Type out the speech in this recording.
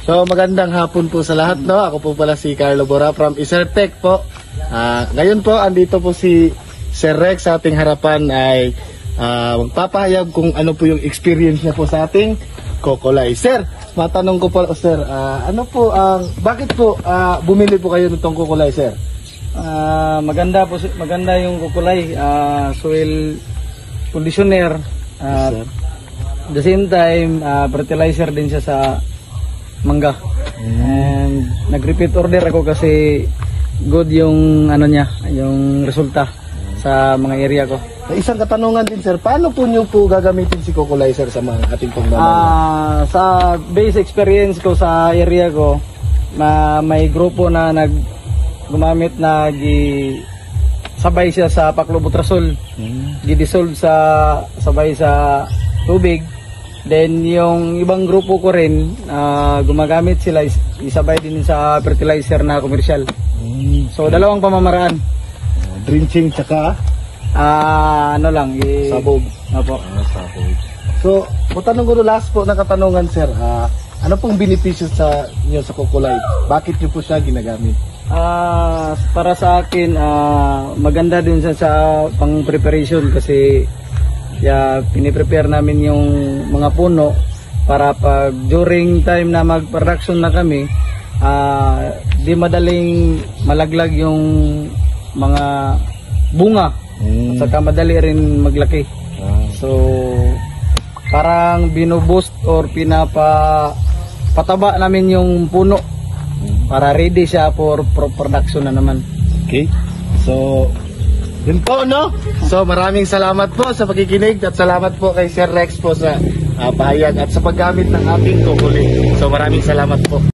So magandang hapon po sa lahat, no? Ako po pala si Carlo Bora from Isertec po. Ngayon po andito po si Sir Rex sa ating harapan ay magpapahayag kung ano po yung experience niya po sa ating Kokolay. Sir, matanong ko po sir, ano po bakit po bumili po kayo nitong Kokolay, sir? Maganda yung Kokolay, soil conditioner, Yes, sir. the same time fertilizer din siya sa mangga. And nag-repeat order ako kasi good yung ano niya, yung resulta sa mga area ko. Isang katanungan din sir, paano po niyo po gagamitin si Kokolay, sir, sa mga ating pangmamahal? Sa base experience ko sa area ko, may grupo na gumamit na sabay siya sa Paclobutasol, gidissolve sabay sa tubig. Then yung ibang grupo ko rin, gumagamit sila isabay din sa fertilizer na commercial. So dalawang pamamaraan. Drenching tsaka sabog. Opo. Sabog. So, tanong ko last po na katanungan, sir. Ano pong benepisyo sa inyo sa Kokolay? Bakit niyo po siya ginagamit? Para sa akin, maganda din sa pang preparation kasi piniprepare namin yung mga puno para pag during time na mag-production na kami, di madaling malaglag yung mga bunga at saka madali rin maglaki. So parang binuboost or pataba namin yung puno para ready siya for production na naman. Okay. So, yun po, no? So, maraming salamat po sa pakikinig at salamat po kay Sir Rex po sa pahayag at sa paggamit ng ating Kokolay. So, maraming salamat po.